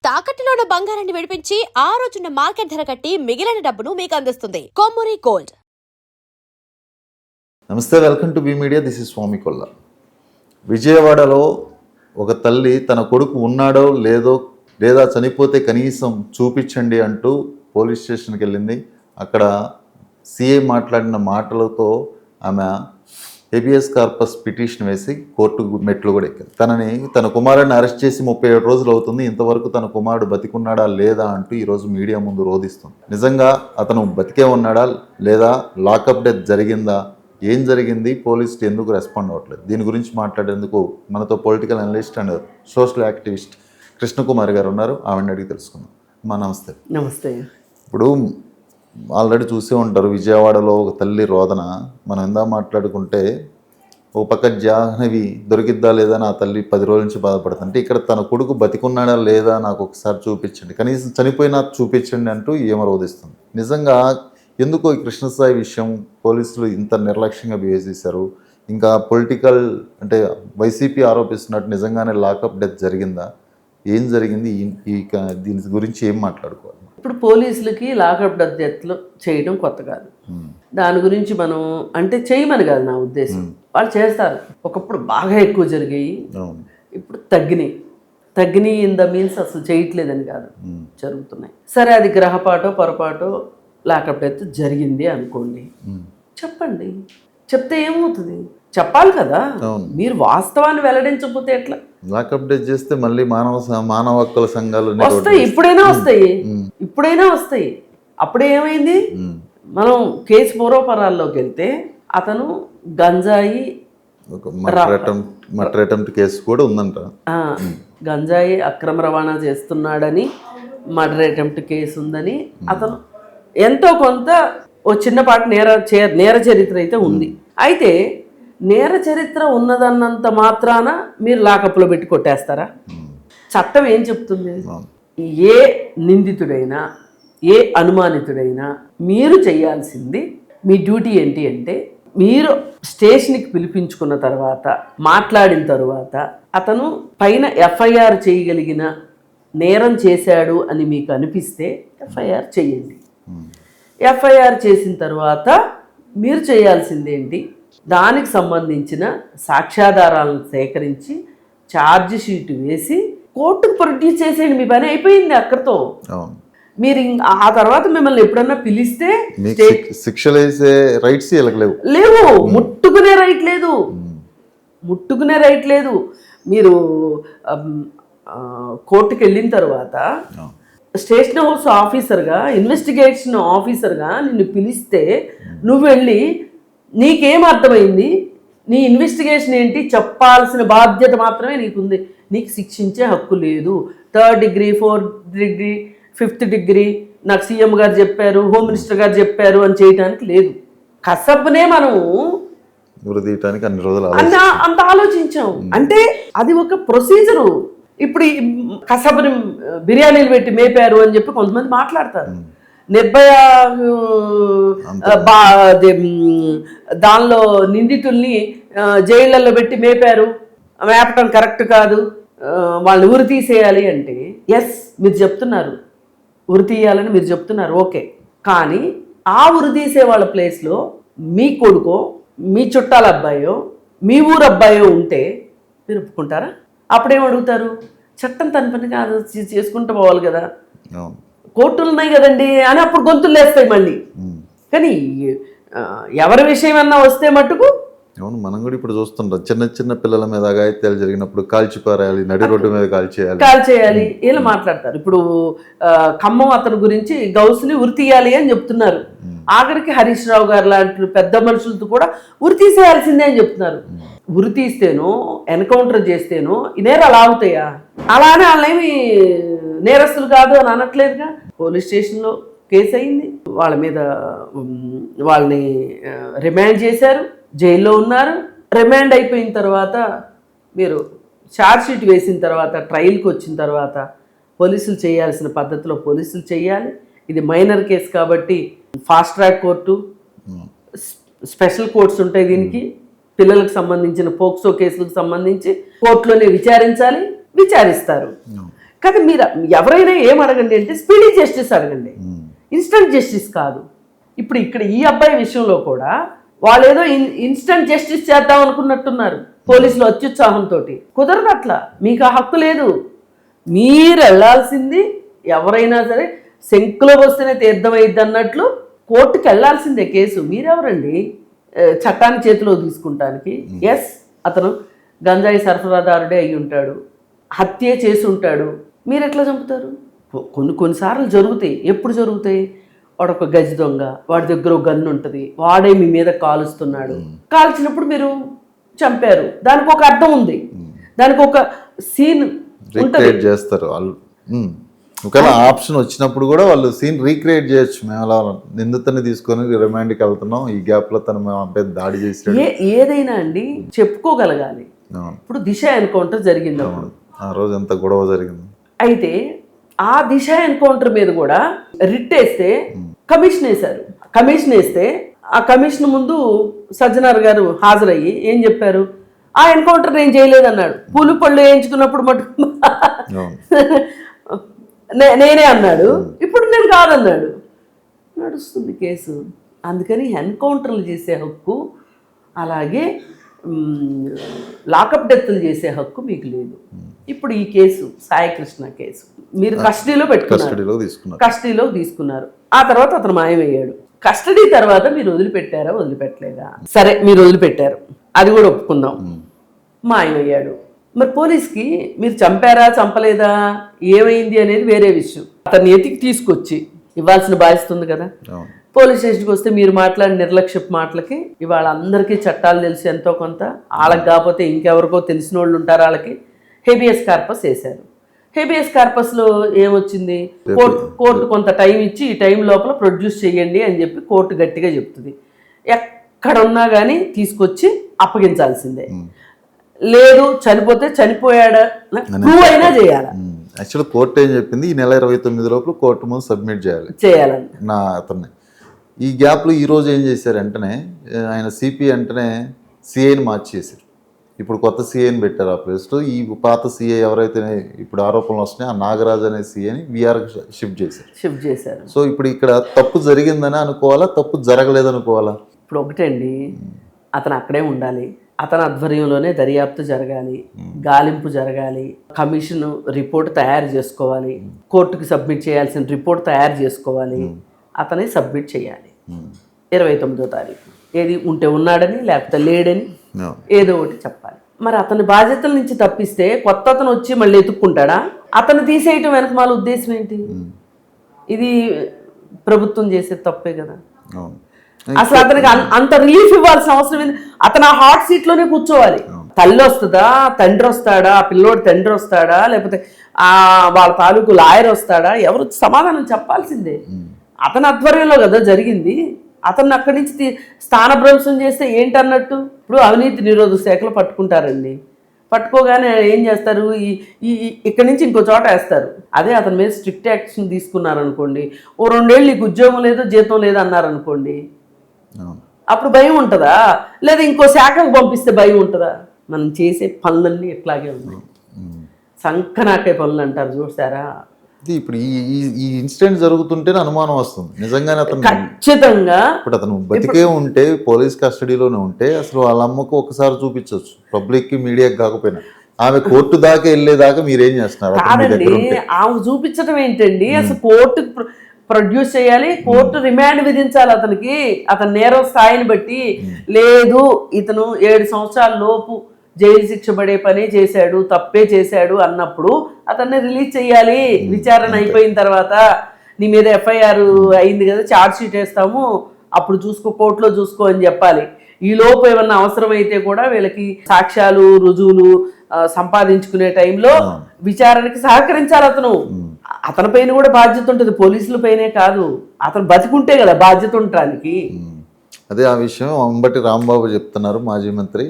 తాకట్టులో ఉన్న బంగారాన్ని విడిపించి ఆ రోజున్న మార్కెట్ ధర కట్టి మిగిలిన డబ్బును మీకు అందిస్తుంది కొమ్మూరి గోల్డ్. నమస్తే, welcome to B media. This is Swami Kolla. విజయవాడలో ఒక తల్లి తన కొడుకు ఉన్నాడో లేదో లేదా చనిపోతే కనీసం చూపించండి అంటూ పోలీస్ స్టేషన్కి వెళ్ళింది. అక్కడ సిఐ మాట్లాడిన మాటలతో ఆమె హెబియస్ కార్పస్ పిటిషన్ వేసి కోర్టు మెట్లు కూడా ఎక్కింది. తన కుమారుడిని అరెస్ట్ చేసి 37 రోజులు అవుతుంది, ఇంతవరకు తన కుమారుడు బతికున్నాడా లేదా అంటూ ఈరోజు మీడియా ముందు రోధిస్తుంది. నిజంగా అతను బతికే ఉన్నాడా లేదా లాకప్ డెత్ జరిగిందా, ఏం జరిగింది, పోలీసులు ఎందుకు రెస్పాండ్ అవ్వట్లేదు, దీని గురించి మాట్లాడేందుకు మనతో political analyst and social activist Krishnakumari గారు ఉన్నారు. ఆవిడని అడిగి తెలుసుకుందాం. నమస్తే. నమస్తే. ఇప్పుడు ఆల్రెడీ చూసే ఉంటారు, విజయవాడలో ఒక తల్లి రోదన. మనం ఎందా మాట్లాడుకుంటే ఒక పక్క జాహ్నవి దొరికిద్దా లేదా నా తల్లి 10 రోజుల నుంచి బాధపడుతుంటే, ఇక్కడ తన కొడుకు బతికున్నాడా లేదా నాకు ఒకసారి చూపించండి, కనీసం చనిపోయినా చూపించండి అంటూ ఏమో రోధిస్తుంది. నిజంగా ఎందుకో ఈ కృష్ణసాయి విషయం పోలీసులు ఇంత నిర్లక్ష్యంగా బిహేవ్ చేశారు? ఇంకా పొలిటికల్ అంటే వైసీపీ ఆరోపిస్తున్నట్టు నిజంగానే లాకప్ డెత్ జరిగిందా, ఏం జరిగింది, దీని గురించి ఏం మాట్లాడుకోవాలి? ఇప్పుడు పోలీసులకి లాకప్ డెత్లు చేయడం కొత్త కాదు. దాని గురించి మనం అంటే చేయమని కాదు నా ఉద్దేశం, వాళ్ళు చేస్తారు. ఒకప్పుడు బాగా ఎక్కువ జరిగాయి, ఇప్పుడు తగ్గినాయి ఇన్ ద మీన్స్ అసలు చేయట్లేదని కాదు, జరుగుతున్నాయి. సరే, అది గ్రహపాటో పొరపాటో లాకప్ డెత్ జరిగింది అనుకోండి, చెప్పండి. చెప్తే ఏమవుతుంది? చెప్పాలి కదా. మీరు వాస్తవాన్ని వెల్లడించకపోతే ఎట్లా? లాకప్ డెత్ చేస్తే మళ్ళీ మానవ హక్కుల సంఘాలు వస్తాయి, ఇప్పుడైనా వస్తాయి. అప్పుడే ఏమైంది? మనం కేసు పూర్వపరాల్లోకి వెళ్తే అతను గంజాయి మర్డర్ అటెంప్ట్ కేసు కూడా ఉందంట. గంజాయి అక్రమ రవాణా చేస్తున్నాడని మర్డర్ అటెంప్ట్ కేసు ఉందని, అతను ఎంతో కొంత ఓ చిన్నపాటి నేర చరిత్ర అయితే ఉంది. అయితే నేర చరిత్ర ఉన్నదన్నంత మాత్రాన మీరు లాకప్లో పెట్టి కొట్టేస్తారా? చట్టం ఏం చెప్తుంది? ఏ నిందితుడైనా ఏ అనుమానితుడైనా మీరు చేయాల్సింది, మీ డ్యూటీ ఏంటి అంటే, మీరు స్టేషన్కి పిలిపించుకున్న తర్వాత మాట్లాడిన తర్వాత అతను పైన ఎఫ్ఐఆర్ చేయగలిగిన నేరం చేశాడు అని మీకు అనిపిస్తే ఎఫ్ఐఆర్ చేయండి. ఎఫ్ఐఆర్ చేసిన తర్వాత మీరు చేయాల్సింది ఏంటి? దానికి సంబంధించిన సాక్ష్యాధారాలను సేకరించి ఛార్జ్ షీట్ వేసి కోర్టుకు ప్రొడ్యూస్ చేసేయండి. మీ పని అయిపోయింది అక్కడితో. మీరు ఆ తర్వాత మిమ్మల్ని ఎప్పుడన్నా పిలిస్తే శిక్షలు వేసే రైట్స్ లేవు, ముట్టుకునే రైట్ లేదు. మీరు కోర్టుకు వెళ్ళిన తర్వాత స్టేషన్ హౌస్ ఆఫీసర్గా, ఇన్వెస్టిగేషన్ ఆఫీసర్గా నిన్ను పిలిస్తే నువ్వు వెళ్ళి నీకేం అర్థమైంది, నీ ఇన్వెస్టిగేషన్ ఏంటి చెప్పాల్సిన బాధ్యత మాత్రమే నీకుంది. నీకు శిక్షించే హక్కు లేదు. 3rd degree 4th degree 5th degree నాకు సీఎం గారు చెప్పారు, హోమ్ మినిస్టర్ గారు చెప్పారు అని చేయడానికి లేదు. కసబ్నే మనం అంత ఆలోచించాం అంటే అది ఒక ప్రొసీజరు. ఇప్పుడు కసబ్ని బిర్యానీలు పెట్టి మేపారు అని చెప్పి కొంతమంది మాట్లాడతారు. నిర్భయ దానిలో నిందితుల్ని జైళ్ళల్లో పెట్టి మేపటం కరెక్ట్ కాదు, వాళ్ళని ఉరి తీసేయాలి అంటే, ఎస్ మీరు చెప్తున్నారు, ఉరి తీయాలని మీరు చెప్తున్నారు, ఓకే. కానీ ఆ ఉరి తీసే వాళ్ళ ప్లేస్లో మీ కొడుకో, మీ చుట్టాల అబ్బాయో, మీ ఊరు అబ్బాయో ఉంటే మీరు ఒప్పుకుంటారా? అప్పుడేం అడుగుతారు? చట్టం తన పని కాదు, చేసుకుంటూ పోవాలి కదా, కోర్టులు ఉన్నాయి కదండి అని అప్పుడు గొంతులు లేస్తాయి మళ్ళీ. కానీ ఎవరి విషయం అన్నా వస్తే మట్టుకు అవును, మనం కూడా ఇప్పుడు చూస్తుంటాం, చిన్న పిల్లల మీద అఘాయిత్యాలు జరిగినప్పుడు కాల్చిపారేయాలి, నడి రోడ్డు మీద కాల్చేయాలి ఇలా మాట్లాడతారు. ఇప్పుడు ఖమ్మం అతని గురించి గౌస్ని ఉరి తీయాలి అని చెప్తున్నారు. ఆఖరికి హరీష్ రావు గారు లాంటి పెద్ద మనుషులతో కూడా ఉరి తీసేయాల్సిందే అని చెప్తున్నారు. ఉరి తీస్తేనో ఎన్కౌంటర్ చేస్తేనో ఈ నేరాలు ఆగుతాయా? అలానే వాళ్ళేమి నేరస్తులు కాదు అని అనట్లేదుగా. పోలీస్ స్టేషన్లో కేసు అయింది, వాళ్ళ మీద వాళ్ళని రిమాండ్ చేశారు, జైల్లో ఉన్నారు. రిమాండ్ అయిపోయిన తర్వాత మీరు ఛార్జ్ షీట్ వేసిన తర్వాత ట్రయల్కి వచ్చిన తర్వాత పోలీసులు చేయాల్సిన పద్ధతిలో పోలీసులు చేయాలి. ఇది మైనర్ కేసు కాబట్టి fast track court, special courts ఉంటాయి దీనికి. పిల్లలకు సంబంధించిన పోక్సో కేసులకు సంబంధించి కోర్టులోనే విచారించాలి, విచారిస్తారు. కానీ మీరు ఎవరైనా ఏం అడగండి అంటే స్పీడీ జస్టిస్ అడగండి, ఇన్స్టంట్ జస్టిస్ కాదు. ఇప్పుడు ఇక్కడ ఈ అబ్బాయి విషయంలో కూడా వాళ్ళు ఏదో ఇన్స్టంట్ జస్టిస్ చేద్దాం అనుకున్నట్టున్నారు పోలీసులు అత్యుత్సాహంతో. కుదరదు అట్లా, మీకు ఆ హక్కు లేదు. మీరు వెళ్ళాల్సింది ఎవరైనా సరే శంకులో వస్తేనే తీర్థమైద్ది అన్నట్లు కోర్టుకు వెళ్ళాల్సిందే కేసు. మీరెవరండి చట్టాన్ని చేతిలో తీసుకుంటానికి? ఎస్, అతను గంజాయి సరఫరాదారుడే అయి ఉంటాడు, హత్య చేసి ఉంటాడు. మీరు ఎట్లా చంపుతారు? కొన్నిసార్లు జరుగుతాయి. ఎప్పుడు జరుగుతాయి? వాడు ఒక గజ దొంగ, వాడి దగ్గర ఒక గన్ను ఉంటుంది, వాడే మీ మీద కాలుస్తున్నాడు, కాల్చినప్పుడు మీరు చంపారు. దానికి ఒక అర్థం ఉంది, దానికి ఒక సీన్ రీక్రియేట్ చేస్తారు వాళ్ళు. ఒకవేళ ఆప్షన్ వచ్చినప్పుడు కూడా వాళ్ళు సీన్ రీక్రియేట్ చేయొచ్చు. మేము అలా నిందితుని తీసుకొని రిమాండ్కి వెళ్తున్నాం, ఈ గ్యాప్ లో తను మేము అబ్బాయి దాడి చేసాడు. ఏదైనా అండి చెప్పుకోగలగాలి. ఇప్పుడు దిశ ఎన్కౌంటర్ జరిగింది, ఆ రోజు ఎంత గొడవ జరిగింది. అయితే ఆ దిశ ఎన్కౌంటర్ మీద కూడా రిట్ వేస్తే కమిషన్ వేశారు. కమిషన్ వేస్తే ఆ కమిషన్ ముందు సజ్జనార్ గారు హాజరయ్యి ఏం చెప్పారు? ఆ ఎన్కౌంటర్ నేను చేయలేదన్నాడు. పూలు పళ్ళు వేయించుకున్నప్పుడు మటుకు నేనే అన్నాడు, ఇప్పుడు నేను కాదన్నాడు. నడుస్తుంది కేసు. అందుకని ఎన్కౌంటర్లు చేసే హక్కు, అలాగే లాకప్ డెత్లు చేసే హక్కు మీకు లేదు. ఇప్పుడు ఈ కేసు సాయికృష్ణ కేసు మీరు కస్టడీలో పెట్టుకున్నారు, కస్టడీలో తీసుకున్నారు. ఆ తర్వాత అతను మాయమయ్యాడు. కస్టడీ తర్వాత మీరు వదిలిపెట్టారా వదిలిపెట్టలేదా? సరే, మీరు వదిలిపెట్టారు, అది కూడా ఒప్పుకుందాం. మాయమయ్యాడు. మరి పోలీస్కి మీరు చంపారా చంపలేదా ఏమైంది అనేది వేరే విషయం. అతన్ని ఎతికి తీసుకొచ్చి ఇవ్వాల్సిన బాధ్యత ఉంది కదా. పోలీస్ స్టేషన్కి వస్తే మీరు మాట్లాడిన నిర్లక్ష్యపు మాటలకి ఇవాళ అందరికీ చట్టాలు తెలిసి ఎంతో కొంత, వాళ్ళకి కాకపోతే ఇంకెవరికో తెలిసిన వాళ్ళు ఉంటారు, వాళ్ళకి హెబియస్ కార్పస్ వేశారు. హెబియస్ కార్పస్లో ఏమొచ్చింది? కోర్టు కొంత టైం ఇచ్చి ఈ టైం లోపల ప్రొడ్యూస్ చేయండి అని చెప్పి కోర్టు గట్టిగా చెప్తుంది. ఎక్కడున్నా కానీ తీసుకొచ్చి అప్పగించాల్సిందే. లేదు చనిపోతే చనిపోయాడా ప్రూవ్ అయినా చేయాలి. యాక్చువల్ కోర్టు ఏం చెప్పింది, ఈ నెల 29 లోపల కోర్టు ముందు సబ్మిట్ చేయాలని నా అతన్ని. ఈ గ్యాప్లో ఈరోజు ఏం చేశారు వెంటనే ఆయన సిపి వెంటనే సిఐని మార్చేశారు. ఇప్పుడు కొత్త సిఐని పెట్టారు ఆ ప్లేస్లో. ఈ పాత సిఐ ఎవరైతే ఇప్పుడు ఆరోపణలు వస్తున్నాయి, ఆ నాగరాజ్ అనే సిఐని వీఆర్కి షిఫ్ట్ చేశారు. సో ఇప్పుడు ఇక్కడ తప్పు జరిగిందని అనుకోవాలా, తప్పు జరగలేదనుకోవాలా? ఇప్పుడు ఒకటండి, అతను అక్కడే ఉండాలి, అతని ఆధ్వర్యంలోనే దర్యాప్తు జరగాలి, గాలింపు జరగాలి, కమిషన్ రిపోర్ట్ తయారు చేసుకోవాలి, కోర్టుకి సబ్మిట్ చేయాల్సిన రిపోర్ట్ తయారు చేసుకోవాలి, అతనే సబ్మిట్ చేయాలి 29వ తారీఖు. ఏది ఉంటే ఉన్నాడని లేకపోతే లేడని ఏదో ఒకటి చెప్పాలి. మరి అతని బాధ్యతల నుంచి తప్పిస్తే కొత్త అతను వచ్చి మళ్ళీ ఎత్తుక్కుంటాడా? అతను తీసేయటం వెనకమాల ఉద్దేశం ఏంటి? ఇది ప్రభుత్వం చేసే తప్పే కదా. అసలు అతనికి అంత రిలీఫ్ ఇవ్వాల్సిన అవసరం ఏంది? అతను ఆ హాట్ సీట్ లోనే కూర్చోవాలి. తల్లి వస్తుందా, తండ్రి వస్తాడా, పిల్లోడు తండ్రి వస్తాడా, లేకపోతే వాళ్ళ తాలూకు లాయర్ వస్తాడా, ఎవరు సమాధానం చెప్పాల్సిందే. అతని ఆధ్వర్యంలో కదా జరిగింది. అతన్ని అక్కడి నుంచి స్థానభ్రంశం చేస్తే ఏంటన్నట్టు? ఇప్పుడు అవినీతి నిరోధక శాఖలో పట్టుకుంటారండి, పట్టుకోగానే ఏం చేస్తారు? ఇక్కడి నుంచి ఇంకో చోట వేస్తారు. అదే అతని మీద స్ట్రిక్ట్ యాక్షన్ తీసుకున్నారనుకోండి, ఓ 2 ఏళ్ళు నీకు ఉద్యోగం లేదు జీతం లేదు అన్నారనుకోండి, అప్పుడు భయం ఉంటుందా? లేదా ఇంకో శాఖకు పంపిస్తే భయం ఉంటుందా? మనం చేసే పనులన్నీ ఇట్లాగే ఉన్నాయి. సంకనాకే పనులు అంటారు చూసారా? ఇప్పుడు ఈ ఇన్సిడెంట్ జరుగుతుంటేనే అనుమానం వస్తుంది నిజంగానే అతను ఖచ్చితంగా. ఇప్పుడు అతను బతికే ఉంటే పోలీస్ కస్టడీలోనే ఉంటే అసలు వాళ్ళ అమ్మకు ఒకసారి చూపించవచ్చు, పబ్లిక్ కి మీడియాకి కాకపోయినా. ఆమె కోర్టు దాకా వెళ్ళేదాకా మీరేం చేస్తున్నారు? కాదండి, ఆమె చూపించడం ఏంటండి? అసలు కోర్టు ప్రొడ్యూస్ చేయాలి, కోర్టు రిమాండ్ విధించాలి అతనికి, అతని నేరం స్థాయిని బట్టి. లేదు ఇతను 7 సంవత్సరాల లోపు జైలు శిక్ష పడే పనే చేశాడు, తప్పే చేశాడు అన్నప్పుడు అతన్ని రిలీజ్ చేయాలి. విచారణ అయిపోయిన తర్వాత నీ మీద ఎఫ్ఐఆర్ అయింది కదా, ఛార్జ్ షీట్ వేస్తాము, అప్పుడు చూసుకో, కోర్టులో చూసుకో అని చెప్పాలి. ఈ లోపు ఏమన్నా అవసరమైతే కూడా వీళ్ళకి సాక్ష్యాలు రుజువులు సంపాదించుకునే టైంలో విచారణకి సహకరించాలి అతను. అతని పైన కూడా బాధ్యత ఉంటుంది, పోలీసుల పైనే కాదు. అతను బతికుంటే కదా బాధ్యత ఉండటానికి. అదే ఆ విషయం అంబటి రాంబాబు చెప్తున్నారు, మాజీ మంత్రి.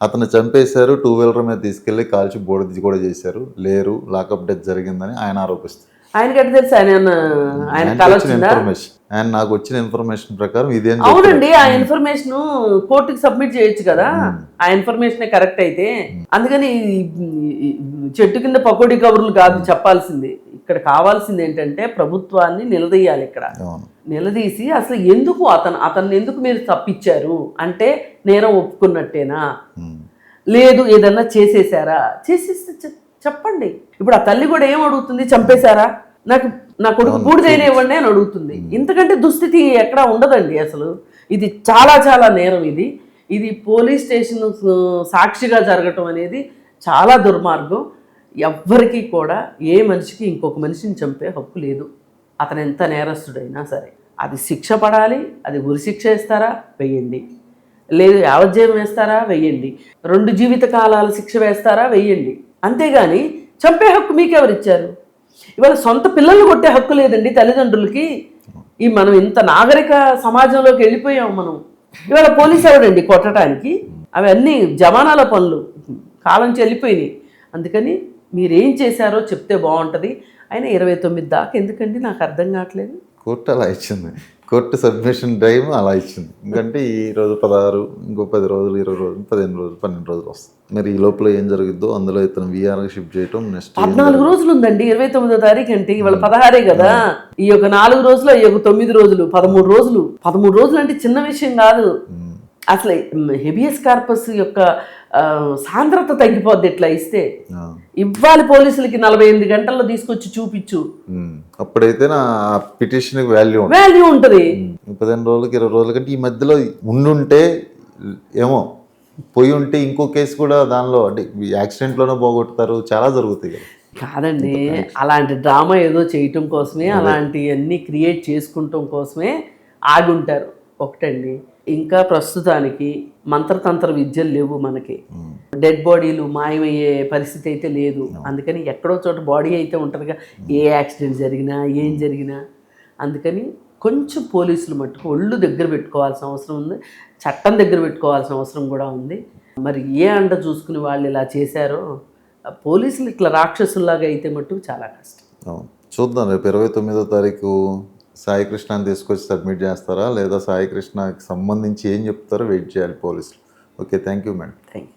అతను చంపేశారు, 2 వీలర్ మీద తీసుకెళ్లి కాల్చి బోర్డు కూడా చేశారు, లేరు, లాకప్ డెత్ జరిగిందని ఆయన ఆరోపిస్తారు. ఆయనకి తెలుసు, ఆయన నాకు వచ్చిన ఇన్ఫర్మేషన్ ప్రకారం ఇదే. అవునండి, ఆ ఇన్ఫర్మేషన్ కోర్టుకి సబ్మిట్ చేయొచ్చు కదా, ఆ ఇన్ఫర్మేషన్ కరెక్ట్ అయితే. అందుకని చెట్టు కింద పకోడీ కబుర్లు కాదు చెప్పాల్సింది. ఇక్కడ కావాల్సింది ఏంటంటే ప్రభుత్వాన్ని నిలదీయాలి. ఇక్కడ అవును. నిలదీసి అసలు ఎందుకు అతన్ని ఎందుకు మీరు తప్పించారు అంటే నేరం ఒప్పుకున్నట్టేనా, లేదు ఏదన్నా చేసేసారా, చేసేస్తే చెప్పండి. ఇప్పుడు ఆ తల్లి కూడా ఏం అడుగుతుంది, చంపేశారా, నాకు నా కొడుకు బూడిదైనా ఇవ్వండి అని అడుగుతుంది. ఇంతకంటే దుస్థితి ఎక్కడా ఉండదండి అసలు. ఇది చాలా చాలా నేరం. ఇది పోలీస్ స్టేషన్ సాక్షిగా జరగటం అనేది చాలా దుర్మార్గం. ఎవ్వరికీ కూడా ఏ మనిషికి ఇంకొక మనిషిని చంపే హక్కు లేదు. అతను ఎంత నేరస్తుడైనా సరే అది శిక్ష పడాలి. అది ఉరిశిక్ష వేస్తారా వెయ్యండి, లేదు యావజ్జీవం వేస్తారా వెయ్యండి, 2 జీవిత కాలాల శిక్ష వేస్తారా వెయ్యండి. అంతేగాని చంపే హక్కు మీకెవరిచ్చారు? ఇవాళ సొంత పిల్లల్ని కొట్టే హక్కు లేదండి తల్లిదండ్రులకి. మనం ఇంత నాగరిక సమాజంలోకి వెళ్ళిపోయాం మనం. ఇవాళ పోలీసు ఎవడండి కొట్టడానికి? అవన్నీ జమానాల పనులు, కాలం చెల్లిపోయినాయి. అందుకని మీరేం చేశారో చెప్తే బాగుంటుంది. అయినా 29 దాకా ఎందుకండి నాకు అర్థం కావట్లేదు. కోర్టు అలా ఇచ్చింది. కోర్టు సబ్మిషన్ టైం అలా ఇచ్చింది. ఎందుకంటే ఈ రోజు 16, ఇంకో 10 రోజులు, 20 రోజులు, 15 రోజులు, 12 రోజులు వస్తుంది. మరి ఈ లోపల ఏం జరుగుద్దో అందులో ఇతను వీఆర్కి షిఫ్ట్ చేయటం నెక్స్ట్ 14 రోజులు ఉందండి. 29వ తారీఖు అంటే ఇవాళ 16 కదా. ఈ యొక్క 4 రోజులు, ఈ యొక్క 9 రోజులు, 13 రోజులు. 13 రోజులు అంటే చిన్న విషయం కాదు. అసలు హెబియస్ కార్పస్ యొక్క సాంద్రత తగ్గిపోద్ది ఇట్లా ఇస్తే. ఇవ్వాలి పోలీసులకి 48 గంటల్లో తీసుకొచ్చి చూపించు, అప్పుడైతే నా పిటిషన్కి వాల్యూ ఉంటుంది. 15 రోజులకి 20 రోజుల కంటే ఈ మధ్యలో ఉండుంటే ఏమో పోయి ఉంటే ఇంకో కేసు కూడా దానిలో అంటే యాక్సిడెంట్లోనే పోగొట్టుతారు, చాలా జరుగుతాయి కదా. కాదండి, అలాంటి డ్రామా ఏదో చేయటం కోసమే, అలాంటివన్నీ క్రియేట్ చేసుకుంటాం కోసమే ఆగుంటారు. ఒకటండి, ఇంకా ప్రస్తుతానికి మంత్రతంత్ర విద్యలు లేవు మనకి. డెడ్ బాడీలు మాయమయ్యే పరిస్థితి అయితే లేదు. అందుకని ఎక్కడో చోట బాడీ అయితే ఉంటుందిగా, ఏ యాక్సిడెంట్ జరిగినా ఏం జరిగినా. అందుకని కొంచెం పోలీసులు మట్టుకు ఒళ్ళు దగ్గర పెట్టుకోవాల్సిన అవసరం ఉంది, చట్టం దగ్గర పెట్టుకోవాల్సిన అవసరం కూడా ఉంది. మరి ఏ అండ చూసుకుని వాళ్ళు ఇలా చేశారో, పోలీసులు ఇట్లా రాక్షసుల్లాగా అయితే మట్టుకు చాలా కష్టం. చూద్దాం రేపు 29వ తారీఖు సాయి కృష్ణని తీసుకొచ్చి సబ్మిట్ చేస్తారా, లేదా సాయి కృష్ణకి సంబంధించి ఏం చెప్తారో వెయిట్ చేయాలి పోలీసులు. Okay, thank you madam. Thank you.